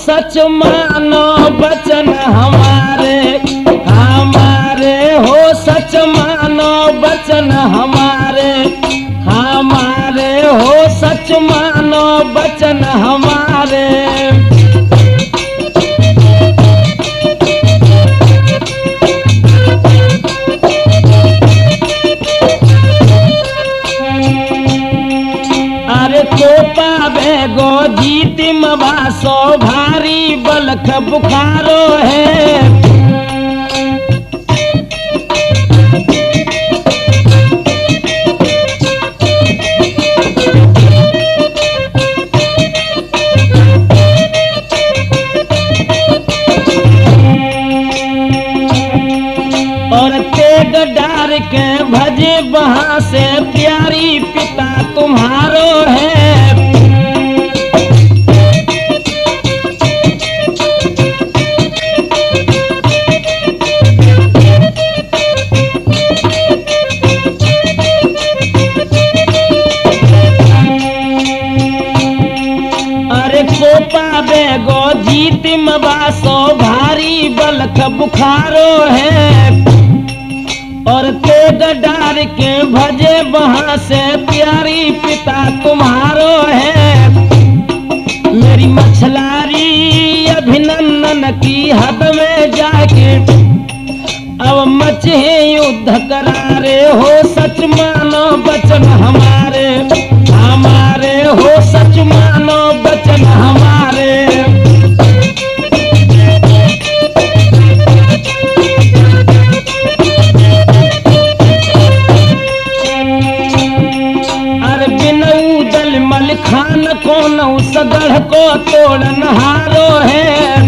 सच मानो बचन हमारे, हमारे हो सच मानो बचन हमारे, हमारे हो सच मानो बचन हमारे। अरे तो पावे गो जीतिम वासो भारी बलख बुखारो है। और तेग डार के भजे वहां से प्यारी पिता तुम्हारो है। अरे कोपा बेगो जीतिम वासो भारी बलख बुखारो है। और तेग डार के भजे वहां से प्यारी पिता तुम्हारो है। मेरी मछलारी अभिनंदन की हद में जाके अब मचे युद्ध करारे हो सच मानो बचन हमारे, हमारे हो सच मानो बचन हमारे। खान को नौ सगढ़ को तोड़न हारो है।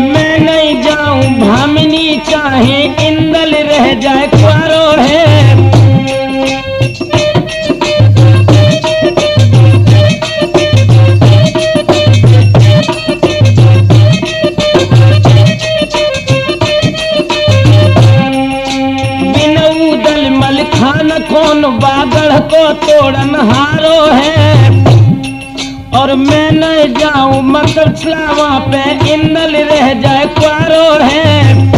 मैं नहीं जाऊं भामिनी चाहे इंदल रह जाए क्वारो है। कौन बागड़ को तोड़न हारो है। और मैं न जाऊं मकर छलावा पे इंदल रह जाए क्वारो है।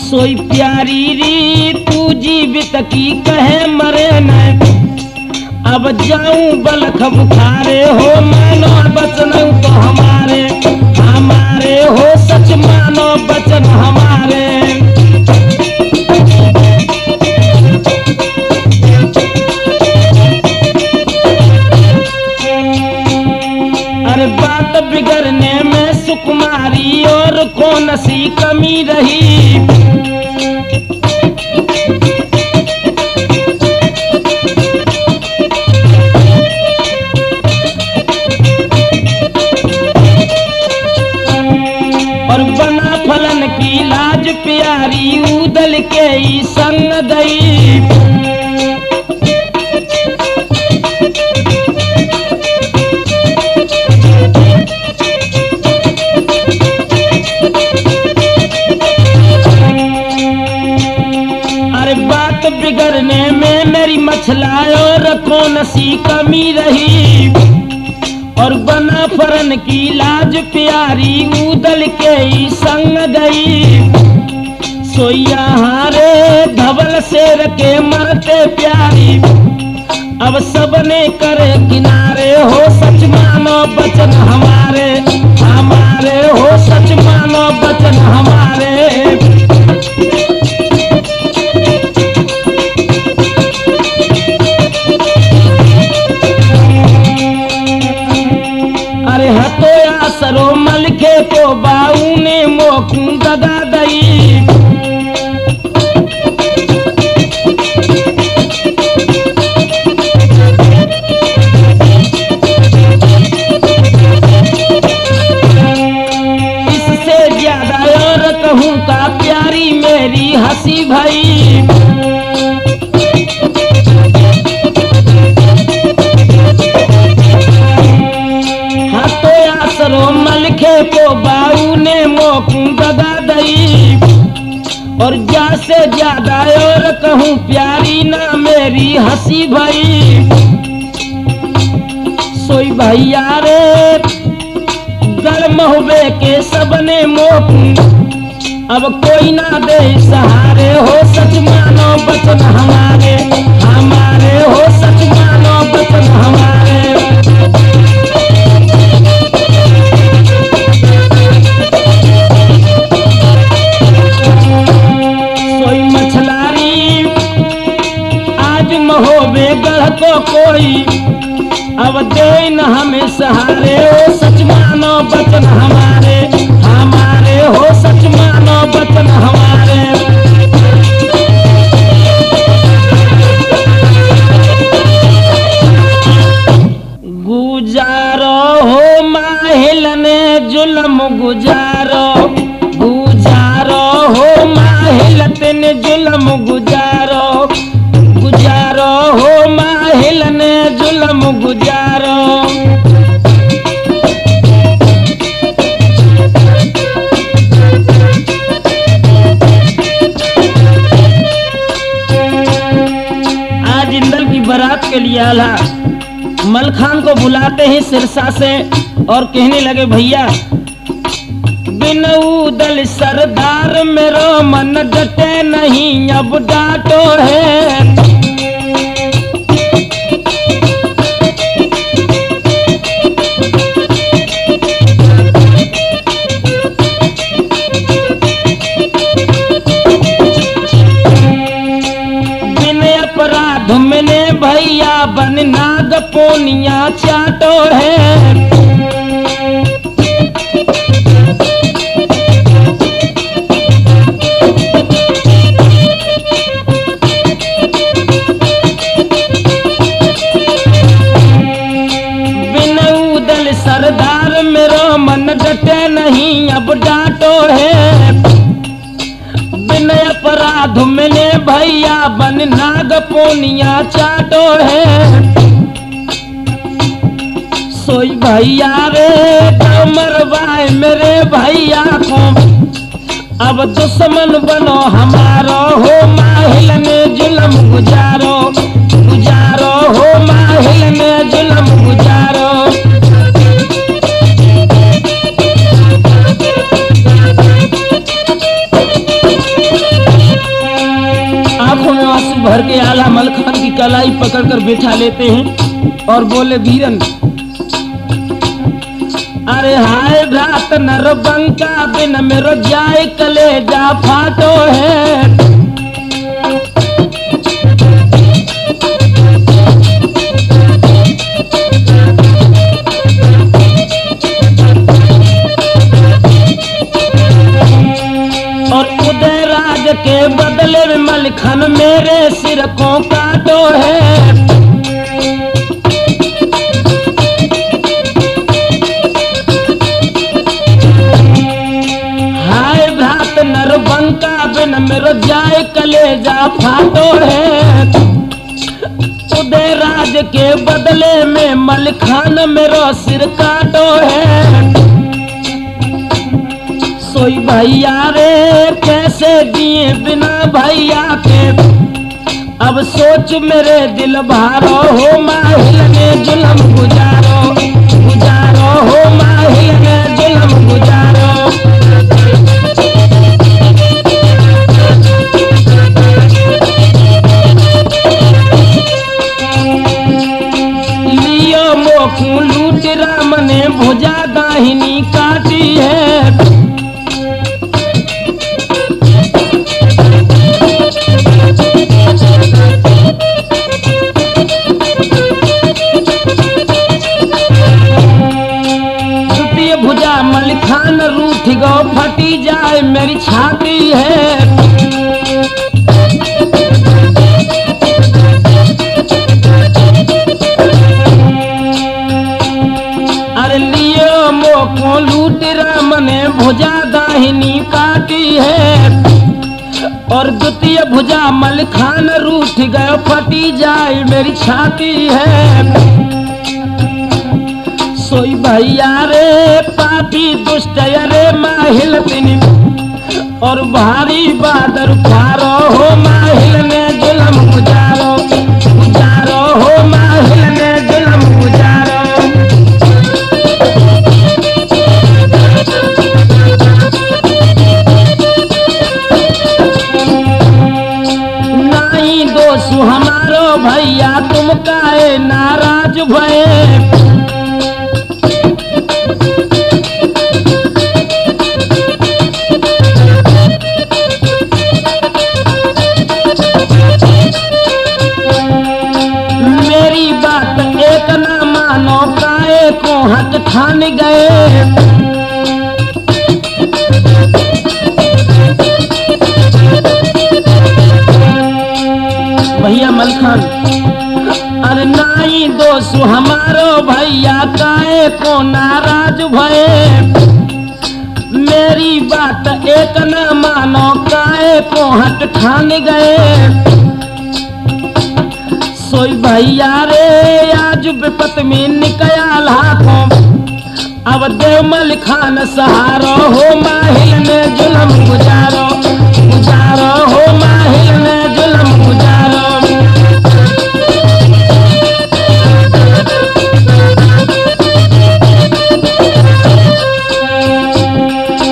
सोई प्यारी री तू जीवित की कहे मरे न। अब जाऊं बलख बुखारे हो मानो बचन तो हमारे, हमारे हो सच मानो बचन हमारे। बात बिगड़ने में सुकुमारी और कौन सी कमी रही। और बना फलन की लाज प्यारी उदल के ही संग गई। बिगड़ने में मेरी मछलायो रखो नसी कमी रही। और बना फरन की लाज प्यारी उदल के ही संग गई। सोया हारे धवल शेर के मरते प्यारी अब सबने करे किनारे हो सच मानो बचन हमारे, हमारे हो सच मानो बचन हमारे। अरे हतोया सरो मलखे को बाऊ ने मोखू दगा दई। इससे ज्यादा और कहूँ का प्यारी मेरी हंसी भाई। मलखे को बाऊ ने मोकू दगा दई, और जा से ज्यादा और कहूँ प्यारी ना मेरी हंसी भई। सोई भैया रे गर्म हुए के सबने मोकू, अब कोई ना दे सहारे, हो सच मानो बचन हमारे, हमारे हो सच मानो बचन हमारे। सोई मछलारी आज महोबे गढ़ को कोई, अब दे न हमें सहारे, हो सच मानो बचन हमारे, हमारे हो सच मानो बचन हमारे। गुजारो हो माहिल ने जुल्म गुजारो, गुजारो हो माहिल ने जुल्म गुजारो, गुजारो हो माहिल ने जुल्म गुजारो। आज इंदल की बारात के लिए आला मलखान को बुलाते हैं सिरसा से और कहने लगे भैया बिन उदल सरदार मेरो मन डटे नहीं, अब डांटो है। तुमने भैया बन नाग पोनिया चाटो है। बिन उदल सरदार मेरो मन डटे नहीं, अब डांटो है। बिन अपराध मैंने भैया बन नाग पोनिया चाटो है। सोई भैया रे तो मरवाए मेरे भैया को, अब दुश्मन बनो हमारो, हो माहिल में जुल्म गुजारो, गुजारो हो माहिल में जुल्म गुजारो। आंखों में आंसू भर के आला मलखान की कलाई पकड़कर बैठा लेते हैं और बोले वीरन अरे हाय रात नरबंका बिन मेरो जाए कलेजा फाटो है। और उदय राज के बदले में मलखान मेरे सिर को काटो है। नरबंका बिन मेरो जाए कलेजा फाटो है। उदय राज के बदले में मलखान मेरो सिर काटो है। सोई भैया रे कैसे दिए बिना भैया के, अब सोच मेरे दिल भारो, हो माहिल में जुल्म गुजारो, गुजारो हो माहिल में जुल्म गुजारो। लूट राम ने भुजा दाहिनी काटी है। द्वितीय भुजा मलखान रूठ गो फटी जाए मेरी छाती है। को लूट राम ने भुजा दाहिनी काटी है। और द्वितीय भुजा मलखान रूठ गए फटी जाए मेरी छाती है। सोई भैया रे पापी दुष्ट रे माहिल तिनी और भारी बादर खारो हो माहिल ने जुलम गुजारो गुजारो हो माहिल ने जुलम गुजारो। नहीं दोष हमारो भैया तुम काहे नाराज भये। को हक ठान गए भैया मलखान अरे नाई दोष हमारो भैया काहे को नाराज भये। मेरी बात एक न मानो काहे को हक ठान गए। सोई भैया रे आज विपत में निकया लाखों अब देवमल खान सहारो हो माहिल ने जुलम गुजारो गुजारो हो माहिल ने जुलम गुजारो।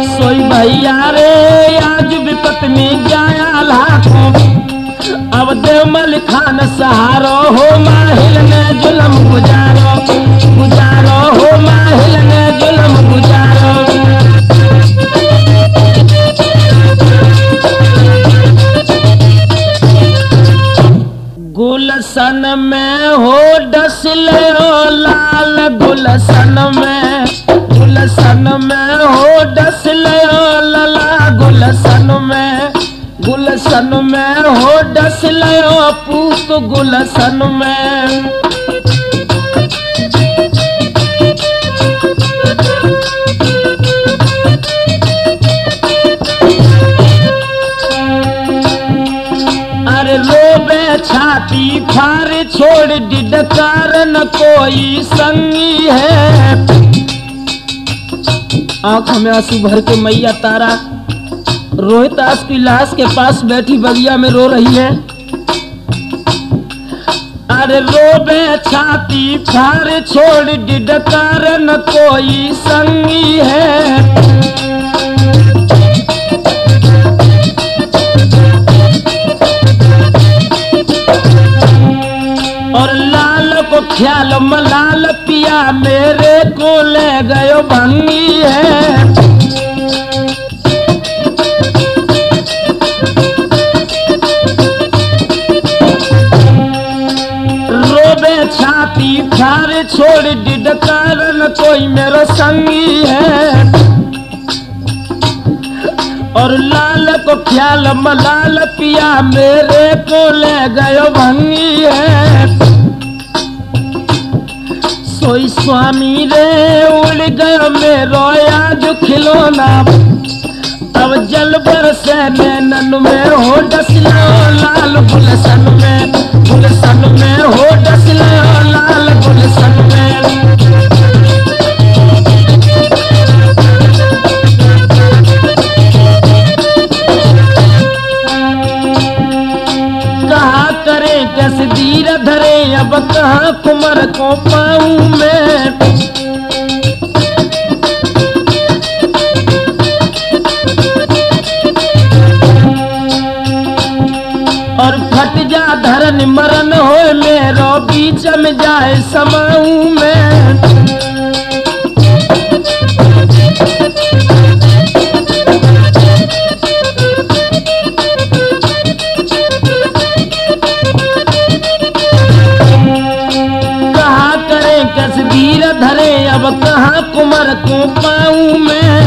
सोई भैया रे आज विपत में जाया लाखों अब देवमल खान सहारो हो माहिल ने जुलम गुजारो गुजारो हो माहिल ने जुलम गुजारो। गुलशन में हो डसले हो लाल गुलशन में हो डसले हो लला गुलशन में हो डसले हो पूत गुलशन में। अरे रोबे छाती फार छोड़ डिडकार न कोई संगी है। आंखों में आंसू भर के मैया तारा रोहितास की लाश के पास बैठी बगिया में रो रही है। अरे रोबे छाती फार छोड़ डिडकार न कोई संगी है। और लाल को ख्याल मलाल पिया मेरे को ले गयो भंगी है। छाती फार छोड़ डिडकार न कोई मेरा संगी है। और लाल को ख्याल मलाल पिया मेरे को ले गयो भंगी है। सोई स्वामी रे उड़ गयो मेरो आज खिलौना अब जल बरसे नैनन में हो डसलो लाल गुलशन में हो डसलो लाल गुलशन में। कहा करे कैसे धीर धरे अब कहाँ कुमर को पाऊं मैं। और फट जा धरन मरण हो मेरो बीच में जाए समाऊं मैं। कहा करे कैसे धीर धरे अब कहाँ कुमर को पाऊं मैं।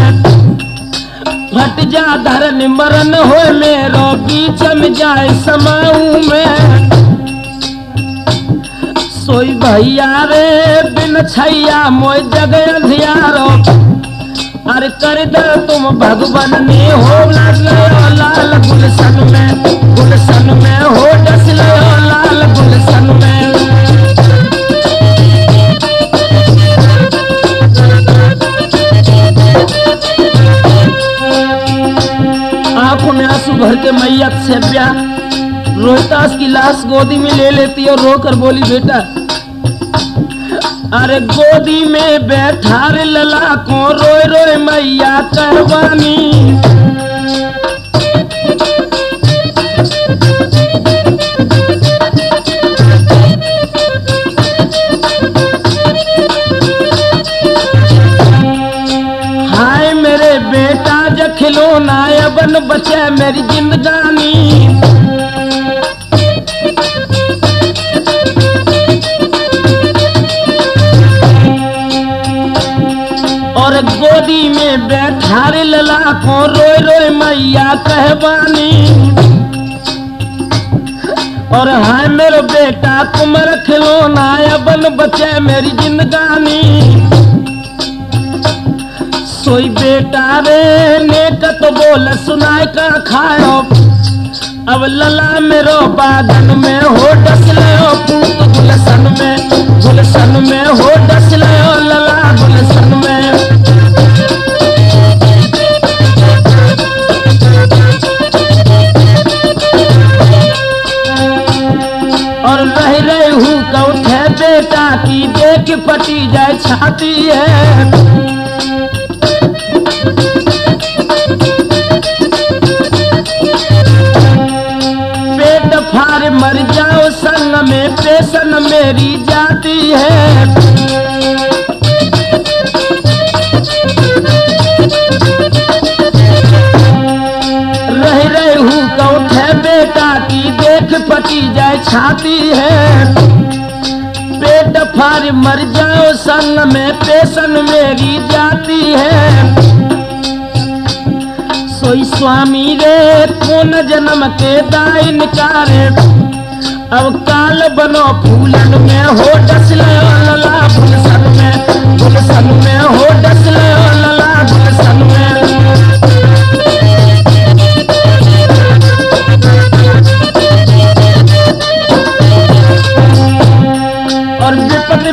फट जा धरन मरण हो मेरो बीच में जाए समाऊं मैं। सोई भैया रे बिन छैया मोय जग अंधियारो अरे कर दे तुम भगवान ने हो लाल गुलशन में हो डसलो लाल गुलशन में। भर के मैया सेव्या रोहितास की लाश गोदी में ले लेती और रोकर बोली, बेटा अरे गोदी में बैठा रे लला को रोए रोए मैया कहवानी। हाय मेरे बेटा ज खिलौना बन बचे मेरी जिंदगानी। और गोदी में बैठा रे लला को रोए रोए मैया कहवानी। और हाय मेरे बेटा कुमर खिलौना बन बचे मेरी जिंदगानी। सोई बेटा रे नेकत बोल सुनाए का खाओ, अब लला मेरो बादन में हो डसले पूत गुलशन में हो डसले लला गुलशन में। और रह रही हूँ कौथे बेटा की देख फटी जाए छाती है। पेट फाड़ मर जाओ संग में पेशन मेरी जाती है। रह रही हूँ कौथे बेटा की देख फटी जाए छाती है। पेट फाड़ मर जाओ संग में पेशन मेरी जाती है। सोई स्वामी रे कौन जन्म के दाइन कारे, अब काल बनो फूलन में हो डसले लला गुलशन में हो डसले लला गुलशन में। और विपत्ति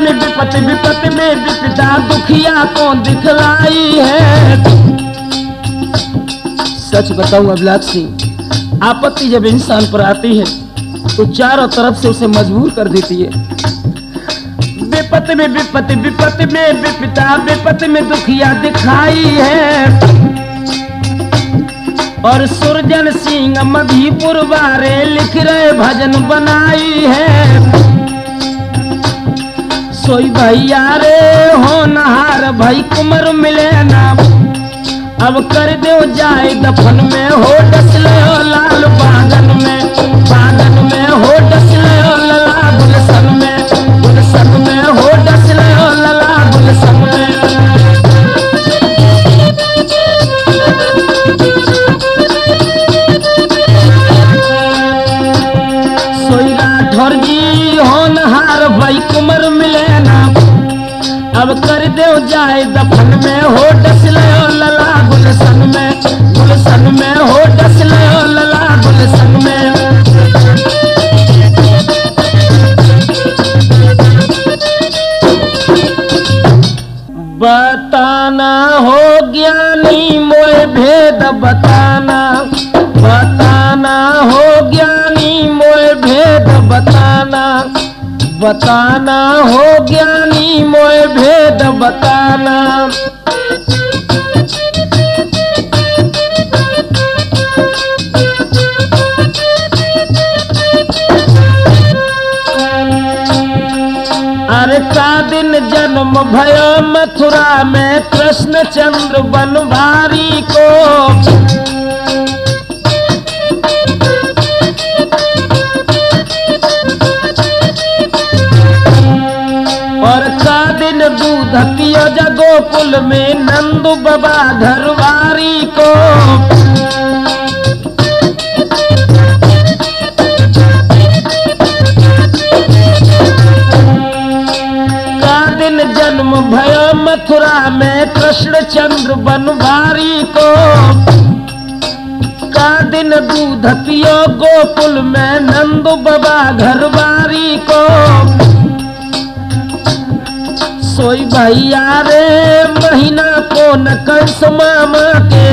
में विपदा दुखिया को दिखलाई है। सच बताऊं अभिलाष सिंह, आपत्ति जब इंसान पर आती है तो चारों तरफ से उसे मजबूर कर देती है। विपत्ति में विपदा विपत्ति में दुखिया दिखाई है। और सुरजन सिंह मधीपुर वारे लिख रहे भजन बनाई है। सोई भैया रे होनहार भाई कुमर मिले ना, अब कर दो जाए दफन में हो डसले लाल बागन में हो डसले लला गुलशन में हो डसले लला गुलशन में। सोई राठौर जी होनहार भाई कुमर मिले ना, अब कर दो जाए दफन में हो डसले लला गुलशन में हो डसले लला गुलशन में। बताना हो ज्ञानी मोए भेद बताना हो ज्ञानी मोए भेद बताना हो ज्ञानी मोए भेद बताना। अरे का दिन जन्म भयो मथुरा में कृष्ण चंद्र बनवारी को। और का दिन दूध पियो गोकुल में नंदू बाबा धरवारी को। जन्म भयो मथुरा में कृष्ण चंद्र बनवारी को। का दिन दूध पियो गोकुल में नंदू बाबा घरवारी को। सोई भैया रे महीना को न कंस मामा के,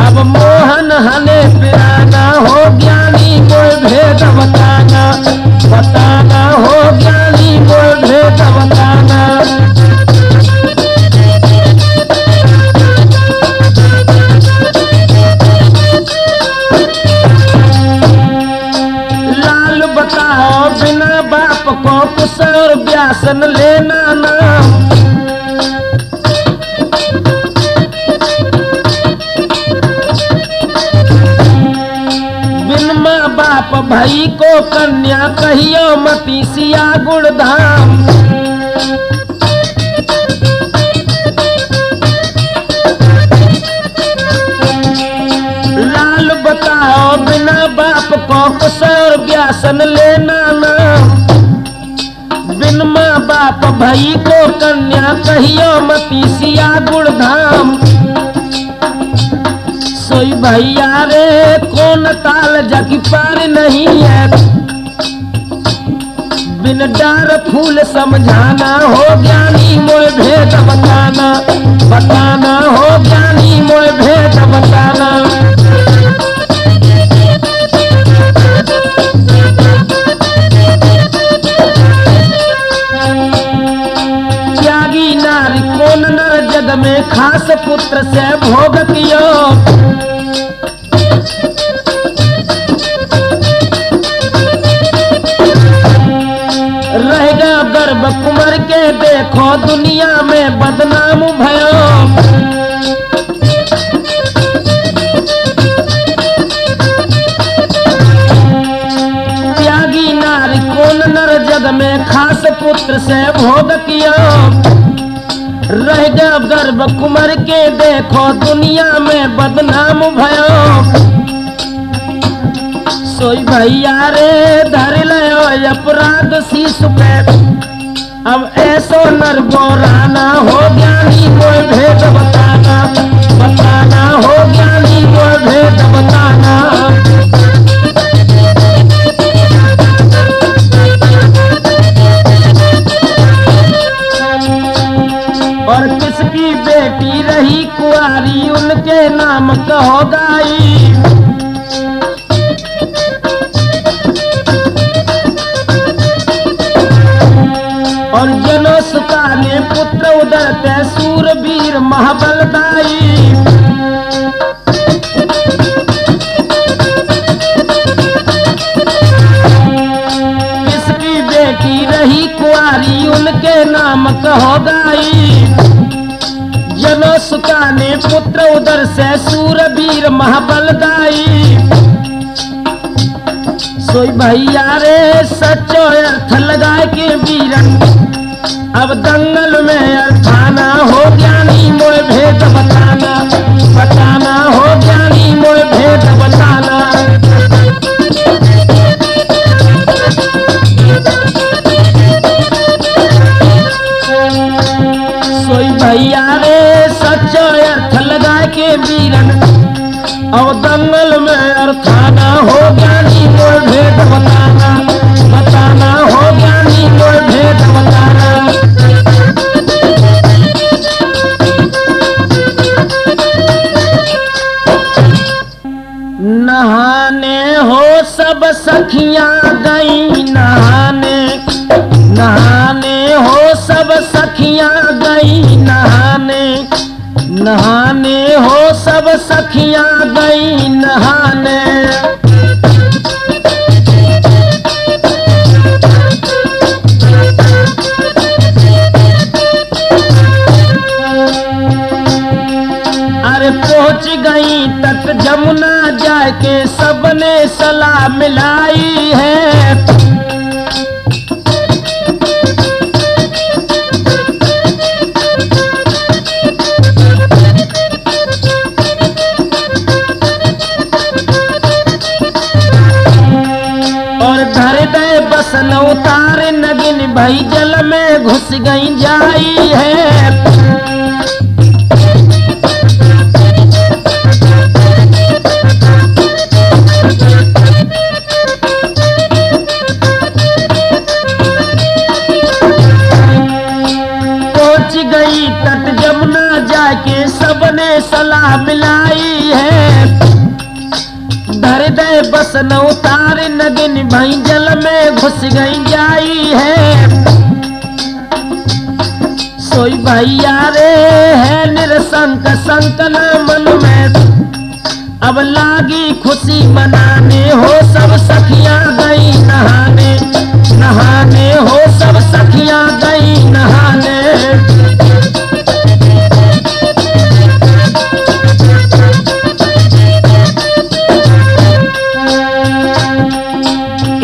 अब अब मोहन हने पिराना हो ज्ञानी मोय भेद बताना, बताना हो ज्ञानी मोय भेद बताना। लाल बताओ बिना बाप को कुश और व्यासन लेना नाम। बिन माँ बाप भाई को कन्या कहियो मती सिया गुड़धाम। लाल बताओ बिना बाप को कुश और व्यासन लेना नाम। बिन माँ बाप भाई को कन्या कहियो मती सिया गुड़धाम। सोई भैया रे कौन ताल जग पार नहीं है। बिन डार फूल समझाना हो ज्ञानी मोय भेद बताना, बताना हो ज्ञानी मोय भेद बताना। त्यागी नारी कौन नर जग में खास पुत्र से भोग कियो। रहेगा गर्भ कुंवर के देखो दुनिया में बदनाम भयो। त्यागी नारी कौन नर जग में खास पुत्र से भोग किया। रहेगा गर्भ कुंवर के देखो दुनिया में बदनाम भयो। सोई भैया रे धर लो अपराध शिशु पे। अब ऐसो नर बोराना हो ज्ञानी मोय भेद बताना, बताना हो ज्ञानी मोय भेद बताना। और किसकी बेटी रही कुंवारी उनके नाम कहो गाई। और जनो सुता ने पुत्र उदरते सूरवीर महाबलदाई। किसकी बेटी रही कुंवारी उनके नाम कहो गाई। जनो सुता ने पुत्र उदर से सूरवीर महाबलदाई। सोई भैया रे सच्चो अर्थ लगाए के वीरन। अब दंगल में अर्थाना हो ज्ञानी मोय भेद बताना, बताना हो ज्ञानी मोय भेद बताना। सोई भैया रे सच्चो अर्थ लगाए के वीरन। अब दंगल में अर्थाना हो ज्ञानी मोय भेद बताना, बताना हो ज्ञानी मोय भेद बताना। नहाने हो सब सखियां गई नहाने, नहाने हो सब सखियां गई नहाने। नहाने हो सब सखियां गई नहाने। अरे पहुंच गई तट जमुना जाके सबने सलाह मिलाई है। बसन उतार नगिन भई जल में घुस गई जाई है। पहुंच गई तट जमुना जाके सब सबने सलाह मिलाई है, धर दे बस न उतार नगिन भई जल में घुस गई जाई है। सोई भैया रे है निरसंक संकन मन में, अब लागी खुशी मनाने हो सब सखियां गई नहाने, नहाने हो सब सखियां गई नहाने।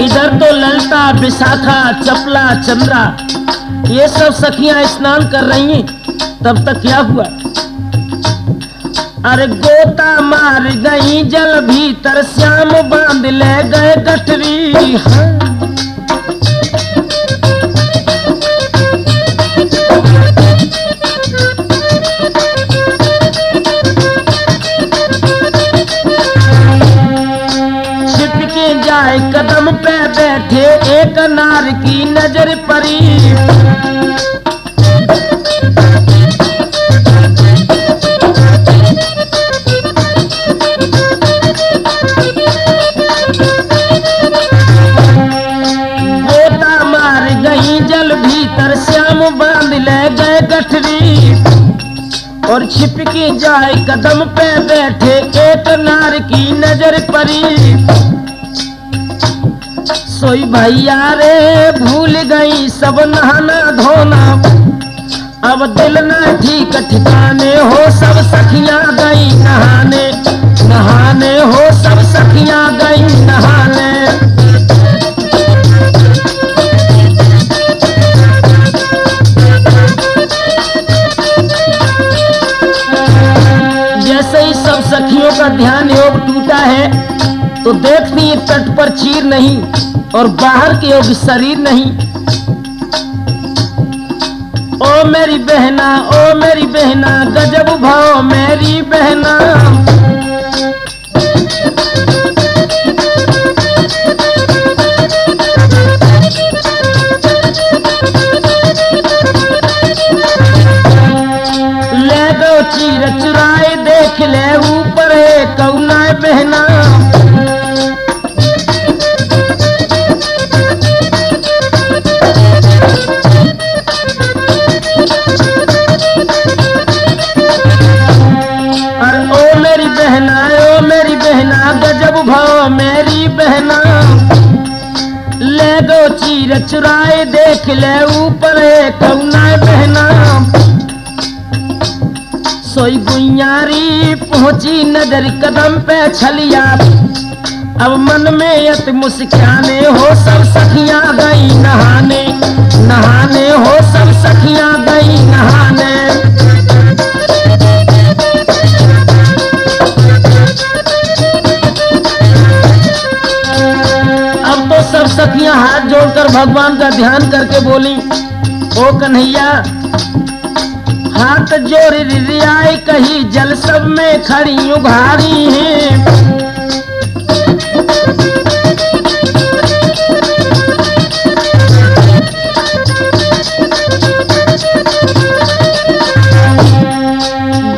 इधर तो ललता विशाखा चपला चंद्रा ये सब सखियां स्नान कर रही हैं। तब तक क्या हुआ, अरे गोता मार गई जल भीतर श्याम बांध ले गए गठरी। छिपके जाए कदम पे बैठे एक नार की नजर पड़ी। बांध ले गए गठरी और छिपकी जाए कदम पे बैठे एक नार की नजर पड़ी। सोई भैया रे भूल गई सब नहाना धोना, अब दिल न ठीक ठिकाने हो सब सखियां गई नहाने, नहाने हो सब सखियां गई नहाने। सब सखियों का ध्यान योग टूटा है तो देखती है तट पर चीर नहीं और बाहर के योग शरीर नहीं। ओ मेरी बहना गजब भाव मेरी बहना। ले दो चीर चुराए देख ले ऊपर है कौना बहना। अरे ओ मेरी बहना गजब भाव मेरी बहना। ले दो चीर चुराए देख ले ऊपर है कौना बहना। सोई गुइयारी पहुंची नजर कदम पे छलिया, अब मन में यत मुस्काने हो सब सखियां गई नहाने, नहाने हो सब सखियां गई नहाने। अब तो सब सखियां हाथ जोड़कर भगवान का ध्यान करके बोली, ओ कन्हैया हाथ जोड़ रियाई कही जल सब में खड़ी उघारी है।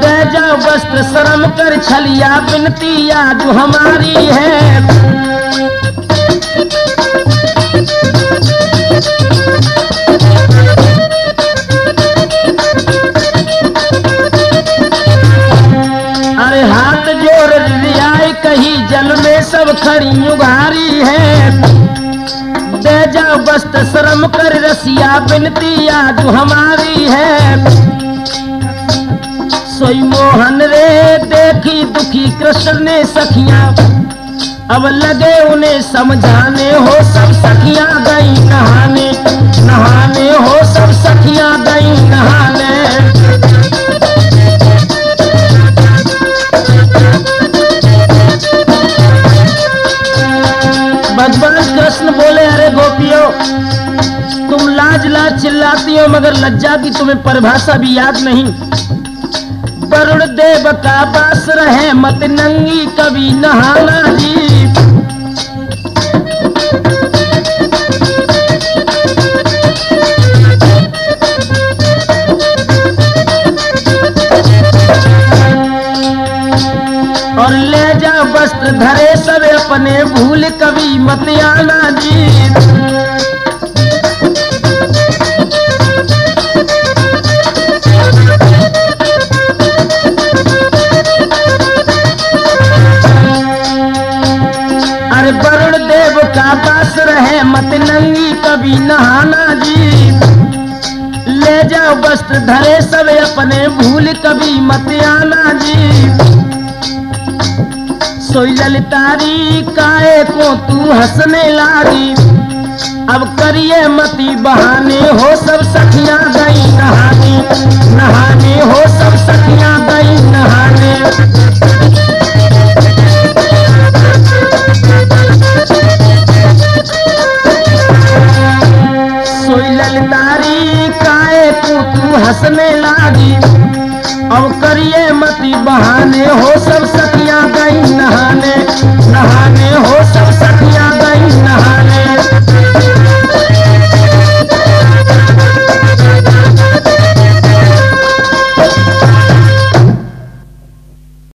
दे जाओ वस्त्र शर्म कर छलिया बिनती आज हमारी है। हाथ जोड़ रियाई कही जल में सब खड़ी उघारी है। दे जाओ वस्त्र शर्म कर रसिया बिनती आज हमारी है। सोई मोहन रे देखी दुखी कृष्ण ने सखियां, अब लगे उन्हें समझाने हो सब सखियां गई नहाने, नहाने हो सब सखियां गई नहाने। भगवान कृष्ण बोले, अरे गोपियों तुम लाज लाज चिल्लाती हो मगर लज्जा की तुम्हें परिभाषा भी याद नहीं। वरुण देव का बास रहे मत नंगी कभी नहाना जी। वस्त्र धरे सब अपने भूल कभी मत आना जी। अरे वरुण देव का दास रहे मत नंगी कभी नहाना जी। ले जाओ वस्त्र धरे सब अपने भूल कभी मत आना जी। सोई ललितारी काहे को तू हंसने लागी, अब करिए मती बहाने हो सब सखियां गई नहाने, नहाने हो सब सखियां गई नहाने। सोई ललितारी काहे को तू हंसने लागी, अब करिए मती बहाने हो सब सखियां गई नहाने, नहाने।